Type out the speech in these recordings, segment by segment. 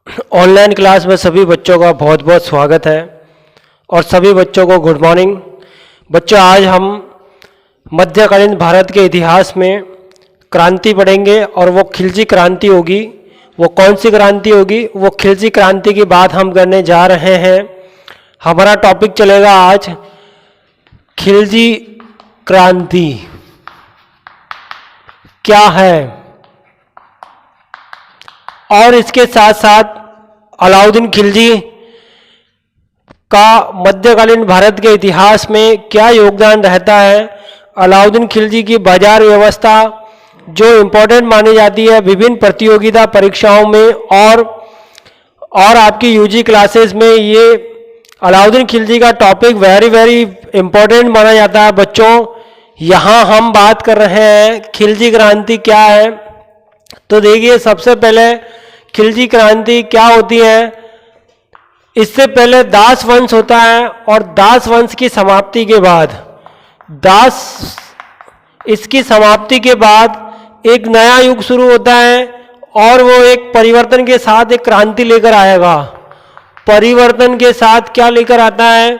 Online class में सभी बच्चों का बहुत बहुत स्वागत है और सभी बच्चों को गुड मॉर्निंग। बच्चों, आज हम मध्यकालीन भारत के इतिहास में क्रांति पढ़ेंगे और वो खिलजी क्रांति होगी। वो कौन सी क्रांति होगी? वो खिलजी क्रांति की बात हम करने जा रहे हैं। हमारा टॉपिक चलेगा आज खिलजी क्रांति क्या है, और इसके साथ साथ अलाउद्दीन खिलजी का मध्यकालीन भारत के इतिहास में क्या योगदान रहता है। अलाउद्दीन खिलजी की बाजार व्यवस्था जो इम्पोर्टेंट मानी जाती है विभिन्न प्रतियोगिता परीक्षाओं में और आपकी यूजी क्लासेस में, ये अलाउद्दीन खिलजी का टॉपिक वेरी इम्पोर्टेंट माना जाता है। बच्चों, यहाँ हम बात कर रहे हैं खिलजी क्रांति क्या है। तो देखिए, सबसे पहले खिलजी क्रांति क्या होती है। इससे पहले दास वंश होता है और दास वंश की समाप्ति के बाद इसकी समाप्ति के बाद एक नया युग शुरू होता है और वो एक परिवर्तन के साथ एक क्रांति लेकर आएगा। परिवर्तन के साथ क्या लेकर आता है?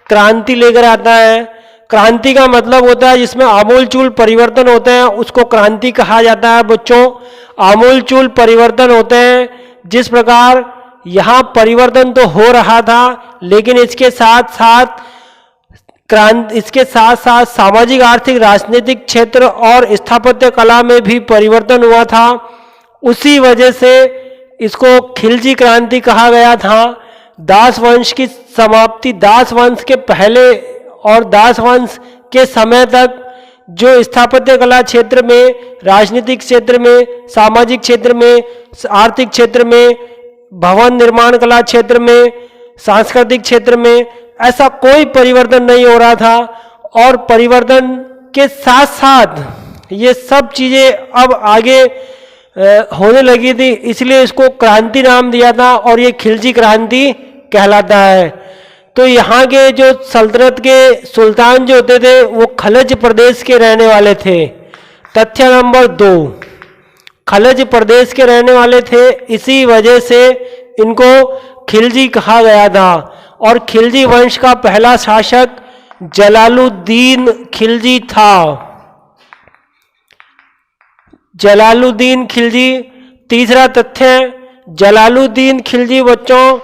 क्रांति लेकर आता है। क्रांति का मतलब होता है जिसमें आमूलचूल परिवर्तन होते हैं, उसको क्रांति कहा जाता है। बच्चों, आमूलचूल परिवर्तन होते हैं। जिस प्रकार यहाँ परिवर्तन तो हो रहा था, लेकिन इसके साथ साथ सामाजिक, आर्थिक, राजनीतिक क्षेत्र और स्थापत्य कला में भी परिवर्तन हुआ था। उसी वजह से इसको खिलजी क्रांति कहा गया था। दास वंश की समाप्ति, दास वंश के पहले और दास वंश के समय तक जो स्थापत्य कला क्षेत्र में, राजनीतिक क्षेत्र में, सामाजिक क्षेत्र में, आर्थिक क्षेत्र में, भवन निर्माण कला क्षेत्र में, सांस्कृतिक क्षेत्र में ऐसा कोई परिवर्तन नहीं हो रहा था। और परिवर्तन के साथ साथ ये सब चीज़ें अब आगे होने लगी थी, इसलिए इसको क्रांति नाम दिया था और ये खिलजी क्रांति कहलाता है। तो यहाँ के जो सल्तनत के सुल्तान जो होते थे वो खलज प्रदेश के रहने वाले थे। तथ्य नंबर 2, खलज प्रदेश के रहने वाले थे, इसी वजह से इनको खिलजी कहा गया था। और खिलजी वंश का पहला शासक जलालुद्दीन खिलजी था। जलालुद्दीन खिलजी। तीसरा तथ्य, जलालुद्दीन खिलजी बच्चों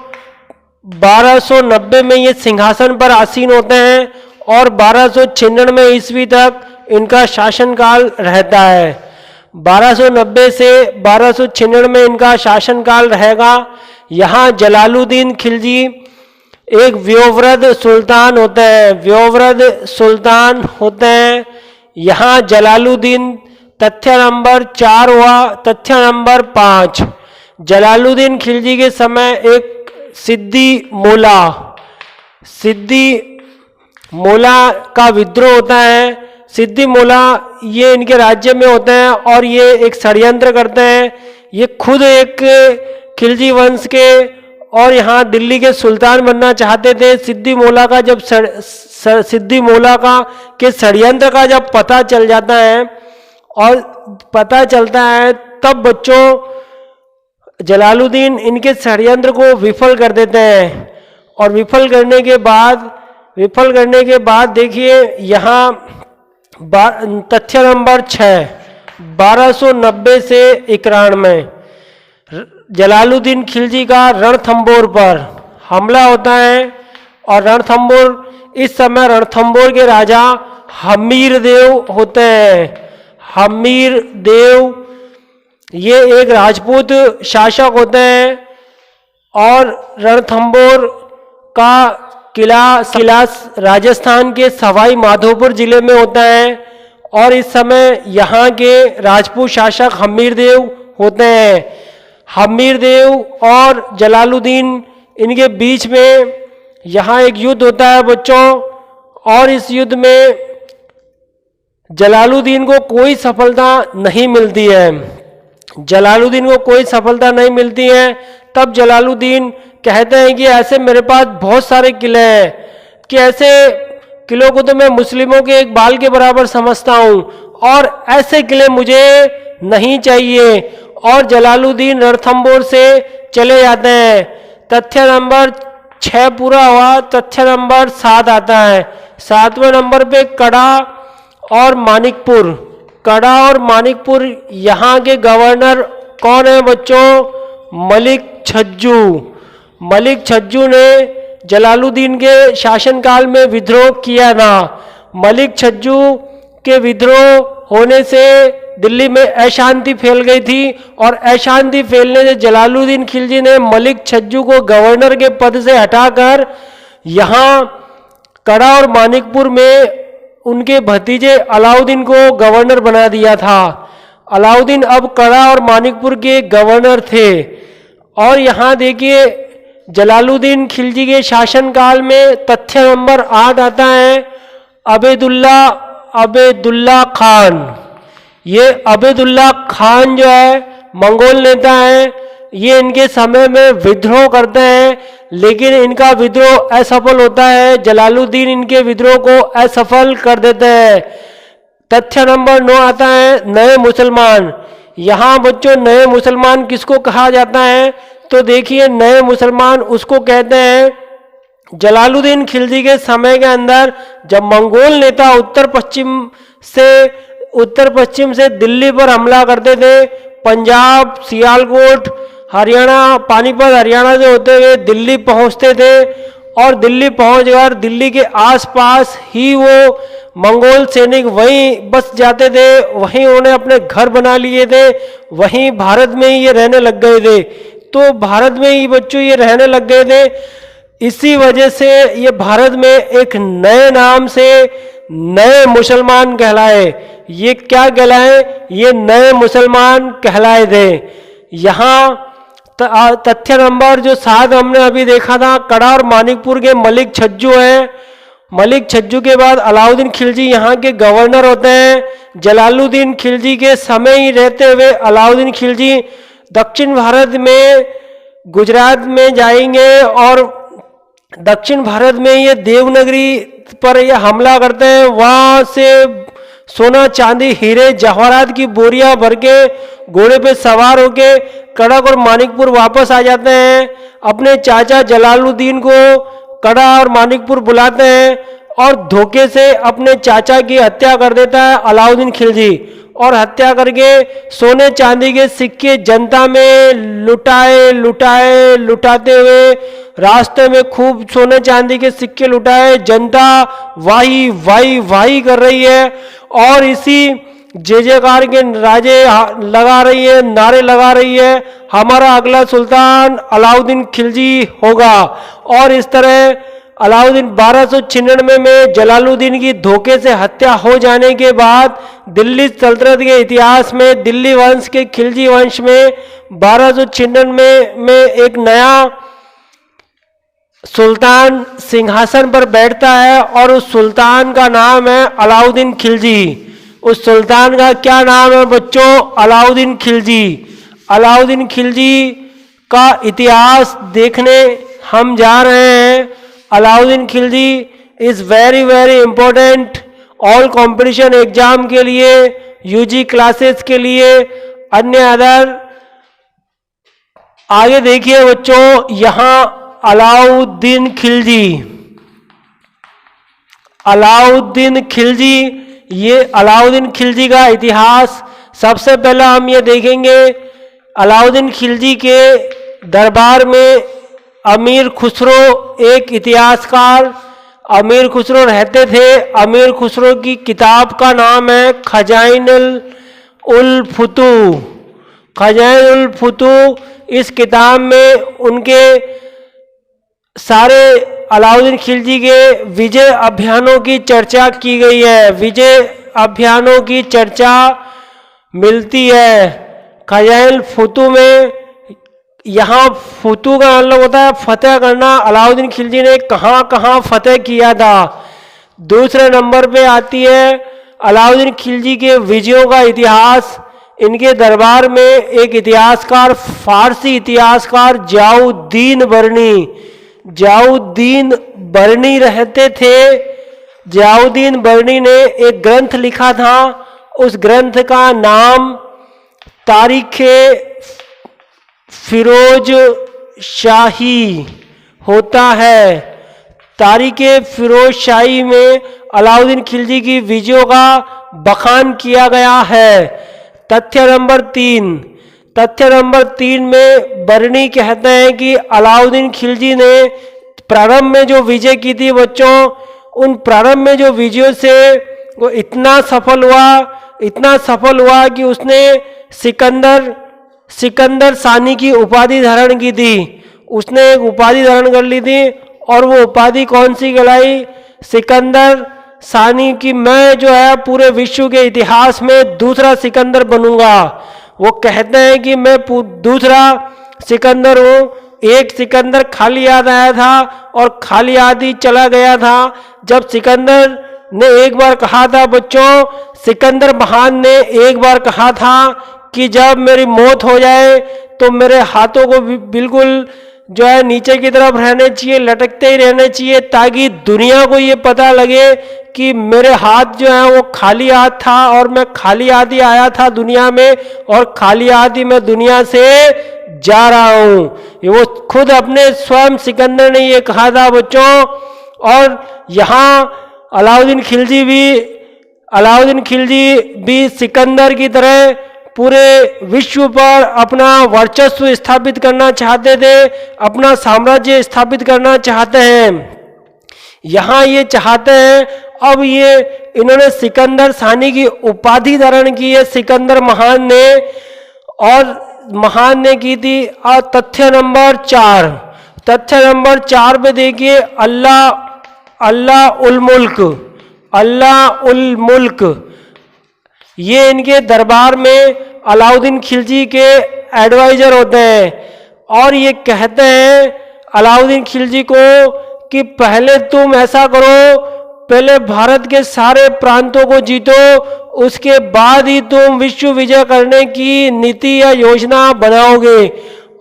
1290 में ये सिंहासन पर आसीन होते हैं और 1296 ईस्वी तक इनका शासनकाल रहता है। 1290 से 1296 इनका शासनकाल रहेगा। यहाँ जलालुद्दीन खिलजी एक व्योवृद्ध सुल्तान होते हैं, व्योवृद्ध सुल्तान होते हैं। यहाँ जलालुद्दीन तथ्य नंबर 4 हुआ। तथ्य नंबर 5, जलालुद्दीन खिलजी के समय एक सिद्दी मोला का विद्रोह होता है। सिद्दी मोला ये इनके राज्य में होते हैं और ये एक षड्यंत्र करते हैं। ये खुद एक खिलजी वंश के और यहाँ दिल्ली के सुल्तान बनना चाहते थे। सिद्दी मोला का के षड्यंत्र का जब पता चल जाता है और पता चलता है, तब बच्चों जलालुद्दीन इनके षड्यंत्र को विफल कर देते हैं। और विफल करने के बाद देखिए यहाँ तथ्य नंबर 6, 1290 से 91 जलालुद्दीन खिलजी का रणथंबोर पर हमला होता है। और इस समय रणथंबोर के राजा हमीर देव होते हैं। हमीर देव ये एक राजपूत शासक होते हैं और रणथंबोर का किला राजस्थान के सवाई माधोपुर जिले में होता है। और इस समय यहाँ के राजपूत शासक हमीर देव होते हैं। हमीर देव और जलालुद्दीन इनके बीच में यहाँ एक युद्ध होता है बच्चों। और इस युद्ध में जलालुद्दीन को कोई सफलता नहीं मिलती है। तब जलालुद्दीन कहते हैं कि ऐसे मेरे पास बहुत सारे किले हैं कि ऐसे किलों को तो मैं मुस्लिमों के एक बाल के बराबर समझता हूँ और ऐसे किले मुझे नहीं चाहिए। और जलालुद्दीन रणथंबोर से चले जाते हैं। तथ्य नंबर 6 पूरा हुआ, तथ्य नंबर 7 आता है। 7वें नंबर पे कड़ा और मानिकपुर। कड़ा और मानिकपुर यहाँ के गवर्नर कौन है बच्चों? मलिक छज्जू। मलिक छज्जू ने जलालुद्दीन के शासनकाल में विद्रोह किया था। मलिक छज्जू के विद्रोह होने से दिल्ली में अशांति फैल गई थी और अशांति फैलने से जलालुद्दीन खिलजी ने मलिक छज्जू को गवर्नर के पद से हटाकर यहाँ कड़ा और मानिकपुर में उनके भतीजे अलाउद्दीन को गवर्नर बना दिया था। अलाउद्दीन अब कड़ा और मानिकपुर के गवर्नर थे। और यहाँ देखिए जलालुद्दीन खिलजी के शासनकाल में तथ्य नंबर 8 आता है, अबेदुल्ला खान। ये अबेदुल्ला खान जो है मंगोल नेता है। ये इनके समय में विद्रोह करते हैं, लेकिन इनका विद्रोह असफल होता है। जलालुद्दीन इनके विद्रोह को असफल कर देते हैं। तथ्य नंबर 9 आता है, नए मुसलमान। यहाँ बच्चों नए मुसलमान किसको कहा जाता है? तो देखिए नए मुसलमान उसको कहते हैं जलालुद्दीन खिलजी के समय के अंदर जब मंगोल नेता उत्तर पश्चिम से दिल्ली पर हमला करते थे। पंजाब, सियालकोट, हरियाणा, पानीपत हरियाणा से होते हुए दिल्ली पहुंचते थे और दिल्ली पहुंचकर दिल्ली के आसपास ही वो मंगोल सैनिक वहीं बस जाते थे, वहीं उन्होंने अपने घर बना लिए थे, वहीं भारत में ही ये रहने लग गए थे। तो भारत में ही बच्चों ये रहने लग गए थे। इसी वजह से ये भारत में एक नए नाम से नए मुसलमान कहलाए। ये क्या कहलाए? ये नए मुसलमान कहलाए थे। यहाँ तथ्य नंबर जो 7 हमने अभी देखा था, कड़ा और मानिकपुर के मलिक छज्जू हैं। मलिक छज्जू के बाद अलाउद्दीन खिलजी यहाँ के गवर्नर होते हैं। जलालुद्दीन खिलजी के समय ही रहते हुए अलाउद्दीन खिलजी दक्षिण भारत में गुजरात में जाएंगे और दक्षिण भारत में ये देवनागरी पर ये हमला करते हैं। वहाँ से सोना, चांदी, हीरे, जवाहरात की बोरियां भर के घोड़े पे सवार होके कड़क और मानिकपुर वापस आ जाते हैं। अपने चाचा जलालुद्दीन को कड़ा और मानिकपुर बुलाते हैं और धोखे से अपने चाचा की हत्या कर देता है अलाउद्दीन खिलजी। और हत्या करके सोने चांदी के सिक्के जनता में लुटाते हुए रास्ते में खूब सोने चांदी के सिक्के लुटाए। जनता वाही कर रही है और इसी जय जयकार के नारे लगा रही है, हमारा अगला सुल्तान अलाउद्दीन खिलजी होगा। और इस तरह अलाउद्दीन 1296 में जलालुद्दीन की धोखे से हत्या हो जाने के बाद दिल्ली सल्तनत के इतिहास में दिल्ली वंश के खिलजी वंश में 1296 में एक नया सुल्तान सिंहासन पर बैठता है और उस सुल्तान का नाम है अलाउद्दीन खिलजी। उस सुल्तान का क्या नाम है बच्चों? अलाउद्दीन खिलजी। अलाउद्दीन खिलजी का इतिहास देखने हम जा रहे हैं। Alauddin Khilji is very important all competition exam के लिए, यूजी क्लासेस के लिए, अन्य अदर। आगे देखिए बच्चों, यहां अलाउद्दीन खिलजी, ये अलाउद्दीन खिलजी का इतिहास सबसे पहले हम ये देखेंगे। अलाउद्दीन खिलजी के दरबार में अमीर खुसरो एक इतिहासकार अमीर खुसरो रहते थे। अमीर खुसरो की किताब का नाम है खजाइन-उल-फुतूह। इस किताब में उनके सारे अलाउद्दीन खिलजी के विजय अभियानों की चर्चा की गई है। विजय अभियानों की चर्चा मिलती है खजाइन-उल-फुतूह में। यहाँ फुतू का मतलब होता है फतेह करना। अलाउद्दीन खिलजी ने कहाँ कहाँ फतेह किया था। दूसरे नंबर पे आती है अलाउद्दीन खिलजी के विजयों का इतिहास। इनके दरबार में एक इतिहासकार, फारसी इतिहासकार जाउद्दीन बरनी रहते थे। जाउद्दीन बरनी ने एक ग्रंथ लिखा था। उस ग्रंथ का नाम तारीखे फिरोज शाही होता है। तारीखे फिरोज शाही में अलाउद्दीन खिलजी की विजयों का बखान किया गया है। तथ्य नंबर 3, तथ्य नंबर 3 में बरनी कहते हैं कि अलाउद्दीन खिलजी ने प्रारंभ में जो विजय की थी बच्चों, उन प्रारंभ में जो विजयों से वो इतना सफल हुआ कि उसने सिकंदर सानी की उपाधि धारण की थी। उसने एक उपाधि धारण कर ली थी और वो उपाधि कौन सी कहलाई? सिकंदर सानी की मैं जो है पूरे विश्व के इतिहास में दूसरा सिकंदर बनूंगा। वो कहते हैं कि मैं दूसरा सिकंदर हूँ। एक सिकंदर खाली याद आया था और खाली याद ही चला गया था। जब सिकंदर ने एक बार कहा था बच्चों, सिकंदर महान ने एक बार कहा था कि जब मेरी मौत हो जाए तो मेरे हाथों को बिल्कुल जो है नीचे की तरफ रहने चाहिए, लटकते ही रहने चाहिए, ताकि दुनिया को ये पता लगे कि मेरे हाथ जो है वो खाली हाथ था और मैं खाली हाथ ही आया था दुनिया में और खाली हाथ ही मैं दुनिया से जा रहा हूँ। ये वो खुद अपने स्वयं सिकंदर ने ये कहा था बच्चों। और यहाँ अलाउद्दीन खिलजी भी सिकंदर की तरह पूरे विश्व पर अपना वर्चस्व स्थापित करना चाहते थे, अपना साम्राज्य स्थापित करना चाहते हैं। यहाँ ये चाहते हैं, अब ये इन्होंने सिकंदर सानी की उपाधि धारण की है सिकंदर महान ने, और महान ने की थी। और तथ्य नंबर 4 पे देखिए, अल्लाह उल मुल्क, ये इनके दरबार में अलाउद्दीन खिलजी के एडवाइजर होते हैं और ये कहते हैं अलाउद्दीन खिलजी को कि पहले तुम ऐसा करो, पहले भारत के सारे प्रांतों को जीतो, उसके बाद ही तुम विश्व विजय करने की नीति या योजना बनाओगे।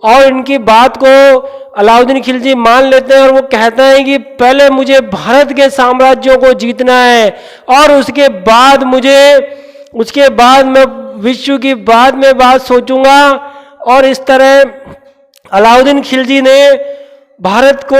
और इनकी बात को अलाउद्दीन खिलजी मान लेते हैं और वो कहते हैं कि पहले मुझे भारत के साम्राज्यों को जीतना है और उसके बाद मैं विश्व की बाद में बात सोचूंगा। और इस तरह अलाउद्दीन खिलजी ने भारत को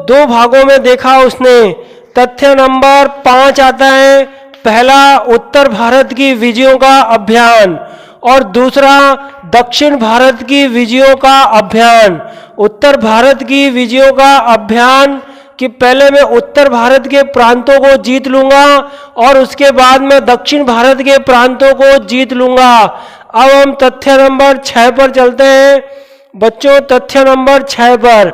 2 भागों में देखा उसने। तथ्य नंबर 5 आता है, पहला उत्तर भारत की विजयों का अभियान और दूसरा दक्षिण भारत की विजयों का अभियान। उत्तर भारत की विजयों का अभियान कि पहले मैं उत्तर भारत के प्रांतों को जीत लूंगा और उसके बाद मैं दक्षिण भारत के प्रांतों को जीत लूंगा। अब हम तथ्य नंबर 6 पर चलते हैं बच्चों। तथ्य नंबर 6 पर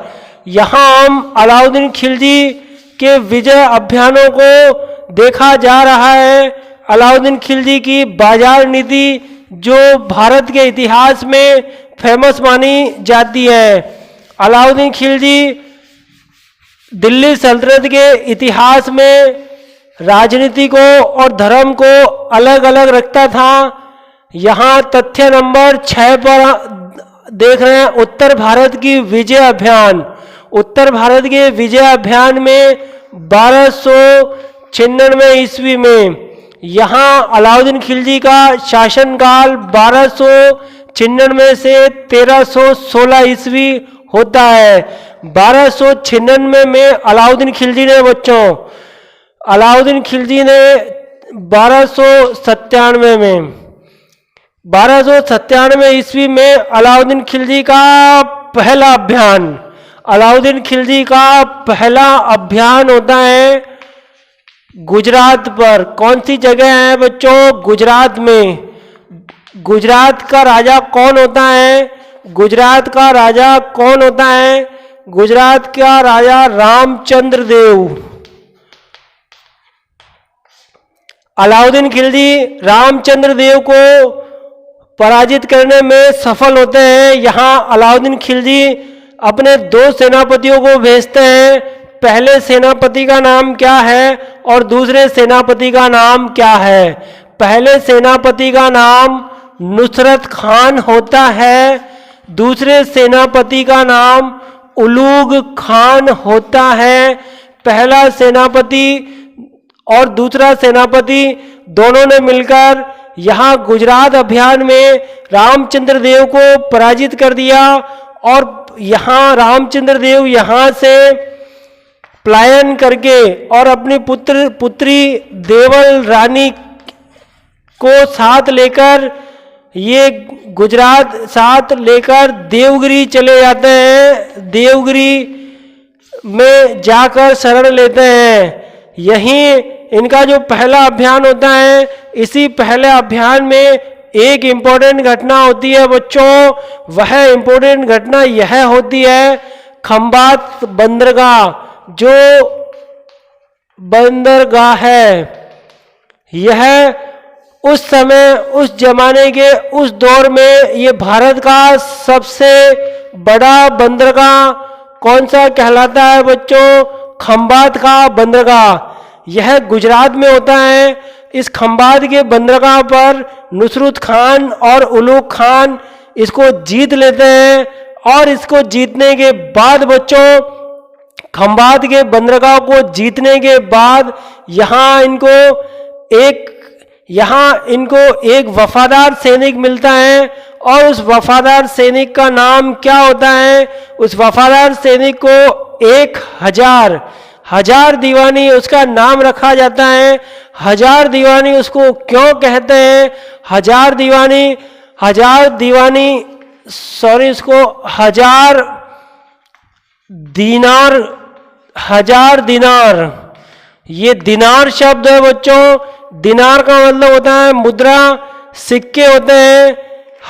यहाँ हम अलाउद्दीन खिलजी के विजय अभियानों को देखा जा रहा है। अलाउद्दीन खिलजी की बाजार नीति जो भारत के इतिहास में फेमस मानी जाती है। अलाउद्दीन खिलजी दिल्ली सल्तनत के इतिहास में राजनीति को और धर्म को अलग अलग रखता था। यहाँ तथ्य नंबर 6 पर देख रहे हैं उत्तर भारत की विजय अभियान। उत्तर भारत के विजय अभियान में 1296 ईस्वी में यहाँ अलाउद्दीन खिलजी का शासनकाल 1296 से 1316 ईस्वी होता है। 1296 में अलाउद्दीन खिलजी ने 1297 ईस्वी में अलाउद्दीन खिलजी का पहला अभियान होता है गुजरात पर। कौन सी जगह है बच्चों? गुजरात में। गुजरात का राजा कौन होता है? गुजरात का राजा रामचंद्र देव। अलाउद्दीन खिलजी रामचंद्र देव को पराजित करने में सफल होते हैं। यहाँ अलाउद्दीन खिलजी अपने 2 सेनापतियों को भेजते हैं। पहले सेनापति का नाम क्या है और दूसरे सेनापति का नाम क्या है? पहले सेनापति का नाम नुसरत खान होता है, दूसरे सेनापति का नाम उलूग खान होता है। पहला सेनापति और दूसरा सेनापति दोनों ने मिलकर यहाँ गुजरात अभियान में रामचंद्र देव को पराजित कर दिया और यहाँ रामचंद्र देव यहाँ से पलायन करके और अपनी पुत्री देवल रानी को साथ लेकर ये गुजरात साथ लेकर देवगिरी चले जाते हैं। देवगिरी में जाकर शरण लेते हैं। यहीं इनका जो पहला अभियान होता है, इसी पहले अभियान में एक इम्पोर्टेंट घटना होती है बच्चों। वह इम्पोर्टेंट घटना यह होती है खंबात बंदरगाह। जो बंदरगाह है यह उस समय, उस जमाने के, उस दौर में ये भारत का सबसे बड़ा बंदरगाह कौन सा कहलाता है बच्चों? खंबात का बंदरगाह। यह गुजरात में होता है। इस खंबात के बंदरगाह पर नुसरत खान और उलूग खान इसको जीत लेते हैं। और इसको जीतने के बाद बच्चों, खंबात के बंदरगाह को जीतने के बाद यहाँ इनको एक वफादार सैनिक मिलता है। और उस वफादार सैनिक का नाम क्या होता है? उस वफादार सैनिक को 1000 दीवानी उसका नाम रखा जाता है। 1000 दीवानी उसको क्यों कहते हैं? हजार दिनार। ये दिनार शब्द है बच्चों। दिनार का मतलब होता है मुद्रा, सिक्के होते हैं।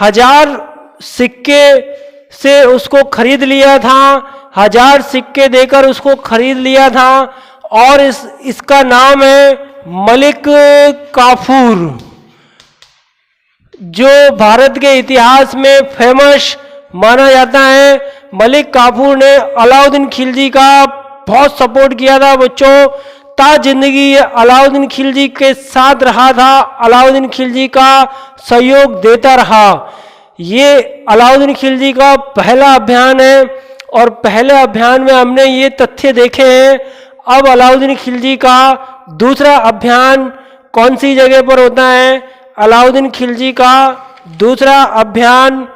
1000 सिक्के से उसको खरीद लिया था। 1000 सिक्के देकर उसको खरीद लिया था। और इसका नाम है मलिक काफूर, जो भारत के इतिहास में फेमस माना जाता है। मलिक काफूर ने अलाउद्दीन खिलजी का बहुत सपोर्ट किया था बच्चों। जिंदगी ये अलाउद्दीन खिलजी के साथ रहा था, अलाउद्दीन खिलजी का सहयोग देता रहा। ये अलाउद्दीन खिलजी का पहला अभियान है। और पहले अभियान में हमने ये तथ्य देखे हैं। अब अलाउद्दीन खिलजी का दूसरा अभियान कौन सी जगह पर होता है? अलाउद्दीन खिलजी का दूसरा अभियान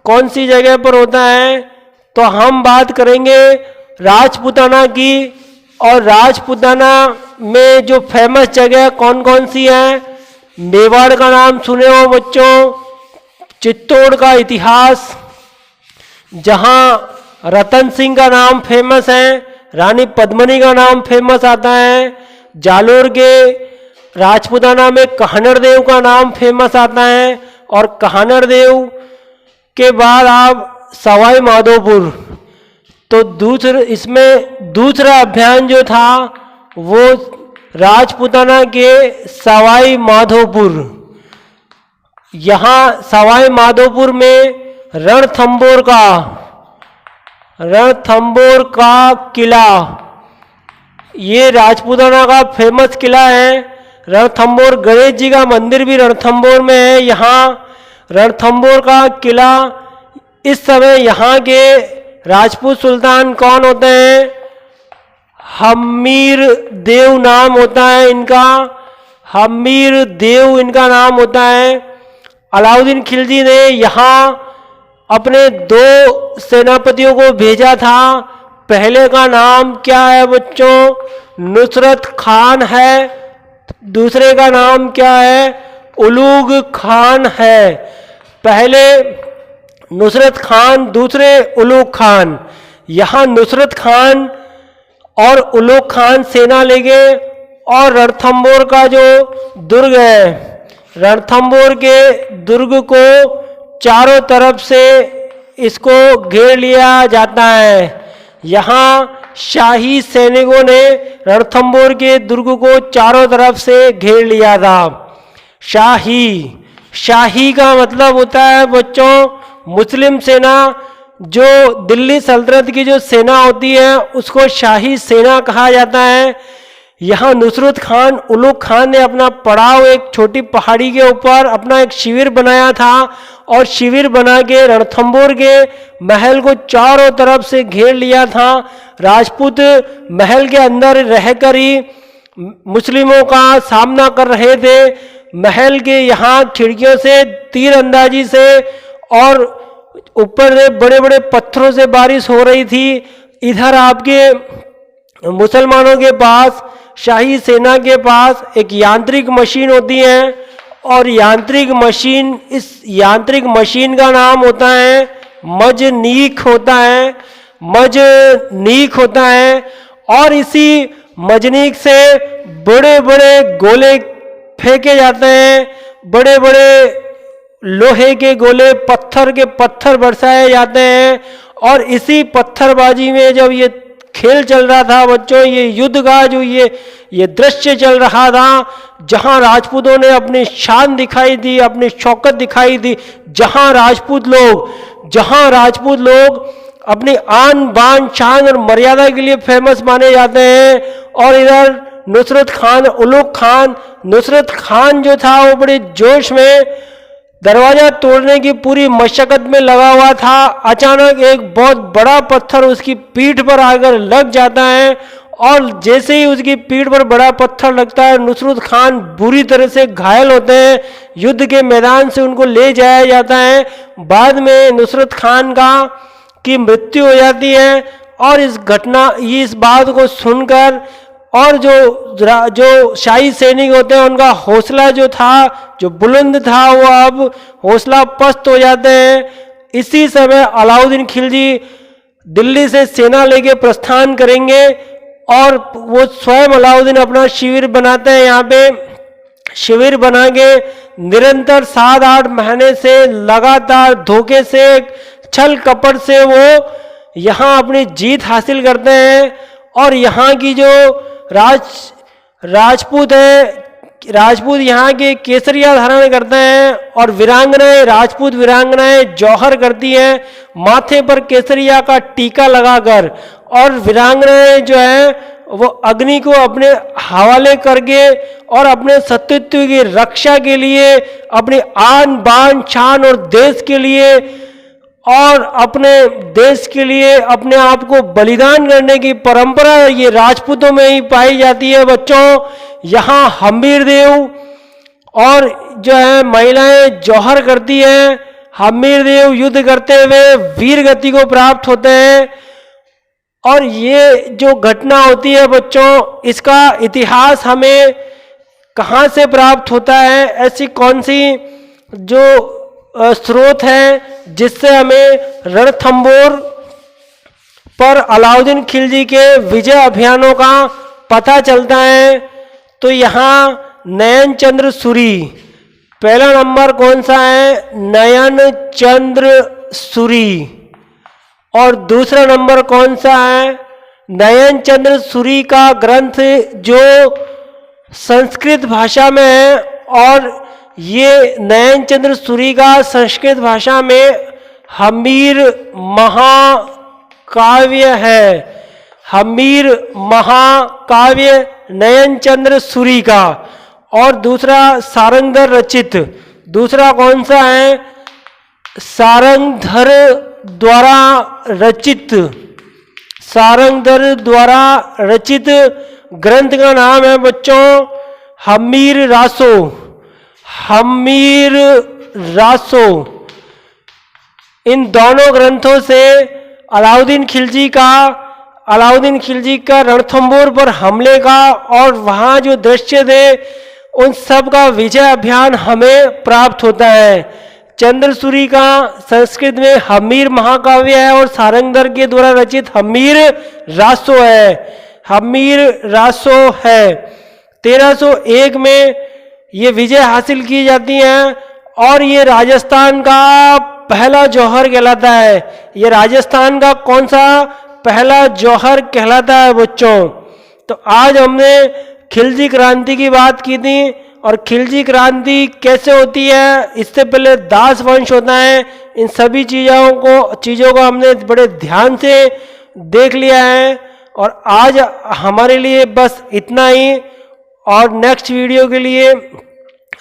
कौन सी जगह पर होता है? तो हम बात करेंगे राजपूताना की। और राजपूताना में जो फेमस जगह कौन कौन सी है? मेवाड़ का नाम सुने हो बच्चों, चित्तौड़ का इतिहास, जहां रतन सिंह का नाम फेमस है, रानी पद्मिनी का नाम फेमस आता है। जालोर के राजपूताना में कहानर देव का नाम फेमस आता है। और कहानर देव के बाद आप सवाई माधोपुर। तो इसमें दूसरा अभियान जो था वो राजपूताना के सवाई माधोपुर। यहाँ सवाई माधोपुर में रणथंबोर का किला, ये राजपूताना का फेमस किला है। रणथंबोर, गणेश जी का मंदिर भी रणथंबोर में है। यहाँ रणथंबोर का किला, इस समय यहाँ के राजपूत सुल्तान कौन होते हैं? हमीर देव नाम होता है इनका। हमीर देव इनका नाम होता है। अलाउद्दीन खिलजी ने यहाँ अपने 2 सेनापतियों को भेजा था। पहले का नाम क्या है बच्चों? नुसरत खान है। दूसरे का नाम क्या है? उलूग खान है। पहले नुसरत खान, दूसरे उलूग खान। यहाँ नुसरत खान और उलूग खान सेना ले गए और रणथंबोर का जो दुर्ग है, रणथंबोर के दुर्ग को चारों तरफ से इसको घेर लिया जाता है। यहाँ शाही सैनिकों ने रणथंबोर के दुर्ग को चारों तरफ से घेर लिया था। शाही का मतलब होता है बच्चों मुस्लिम सेना। जो दिल्ली सल्तनत की जो सेना होती है उसको शाही सेना कहा जाता है। यहाँ नुसरत खान, उलूग खान ने अपना पड़ाव एक छोटी पहाड़ी के ऊपर अपना एक शिविर बनाया था और शिविर बना के रणथंबोर के महल को चारों तरफ से घेर लिया था। राजपूत महल के अंदर रहकर ही मुस्लिमों का सामना कर रहे थे। महल के यहाँ खिड़कियों से तीर अंदाजी से और ऊपर से बड़े बड़े पत्थरों से बारिश हो रही थी। इधर आपके मुसलमानों के पास, शाही सेना के पास एक यांत्रिक मशीन होती है, और यांत्रिक मशीन, इस यांत्रिक मशीन का नाम होता है मजनीक होता है, मजनीक होता है। और इसी मजनीक से बड़े बड़े गोले फेंके जाते हैं, बड़े बड़े लोहे के गोले, पत्थर के पत्थर बरसाए जाते हैं। और इसी पत्थरबाजी में जब ये खेल चल रहा था बच्चों, ये युद्ध का जो ये दृश्य चल रहा था, जहां राजपूतों ने अपनी शान दिखाई दी, अपनी शौकत दिखाई दी, जहां राजपूत लोग अपनी आन बान शान और मर्यादा के लिए फेमस माने जाते हैं। और इधर नुसरत खान, उलुग खान, नुसरत खान जो था वो बड़े जोश में दरवाजा तोड़ने की पूरी मशक्कत में लगा हुआ था। अचानक एक बहुत बड़ा पत्थर उसकी पीठ पर आकर लग जाता है, और जैसे ही उसकी पीठ पर बड़ा पत्थर लगता है, नुसरत खान बुरी तरह से घायल होते हैं। युद्ध के मैदान से उनको ले जाया जाता है। बाद में नुसरत खान की मृत्यु हो जाती है। और इस बात को सुनकर, और जो शाही सैनिक होते हैं उनका हौसला जो था, जो बुलंद था, वो अब हौसला पस्त हो जाते हैं। इसी समय अलाउद्दीन खिलजी दिल्ली से सेना लेके प्रस्थान करेंगे, और वो स्वयं अलाउद्दीन अपना शिविर बनाते हैं। यहाँ पे शिविर बना के निरंतर 7-8 महीने से लगातार धोखे से, छल कपट से वो यहाँ अपनी जीत हासिल करते हैं। और यहाँ की जो राजपूत यहाँ के केसरिया धारण करते हैं, और वीरांगनाएं, राजपूत वीरांगनाएं जौहर करती हैं माथे पर केसरिया का टीका लगाकर। और वीरांगनाएं जो है वो अग्नि को अपने हवाले करके और अपने सतीत्व की रक्षा के लिए, अपनी आन बान शान और देश के लिए, और अपने देश के लिए अपने आप को बलिदान करने की परंपरा ये राजपूतों में ही पाई जाती है बच्चों। यहाँ हम्मीर देव और जो है महिलाएं जौहर करती हैं। हम्मीर देव युद्ध करते हुए वीर गति को प्राप्त होते हैं। और ये जो घटना होती है बच्चों, इसका इतिहास हमें कहाँ से प्राप्त होता है, ऐसी कौन सी जो स्रोत है जिससे हमें रणथंबोर पर अलाउद्दीन खिलजी के विजय अभियानों का पता चलता है। तो यहाँ नयन चंद्र सूरी, पहला नंबर कौन सा है, नयन चंद्र सूरी। और दूसरा नंबर कौन सा है, नयन चंद्र सूरी का ग्रंथ जो संस्कृत भाषा में है। और ये नयन चंद्र सूरी का संस्कृत भाषा में हम्मीर महाकाव्य है। हम्मीर महाकाव्य नयन चंद्र सूरी का। और दूसरा सारंगधर रचित, दूसरा कौन सा है, सारंगधर द्वारा रचित, सारंगधर द्वारा रचित ग्रंथ का नाम है बच्चों हम्मीर रासो। हम्मीर रासो। इन दोनों ग्रंथों से अलाउद्दीन खिलजी का रणथंबोर पर हमले का और वहाँ जो दृश्य थे उन सब का विजय अभियान हमें प्राप्त होता है। चंद्रसूरी का संस्कृत में हम्मीर महाकाव्य है और सारंगधर के द्वारा रचित हम्मीर रासो है। हम्मीर रासो है। 1301 में ये विजय हासिल की जाती है और ये राजस्थान का पहला जौहर कहलाता है। ये राजस्थान का कौन सा पहला जौहर कहलाता है बच्चों। तो आज हमने खिलजी क्रांति की बात की थी और खिलजी क्रांति कैसे होती है, इससे पहले दास वंश होता है। इन सभी चीज़ों को हमने बड़े ध्यान से देख लिया है और आज हमारे लिए बस इतना ही। और नेक्स्ट वीडियो के लिए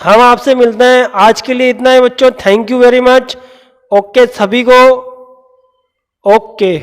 हम आपसे मिलते हैं। आज के लिए इतना ही बच्चों। Thank you very much. Okay सभी को। ओके।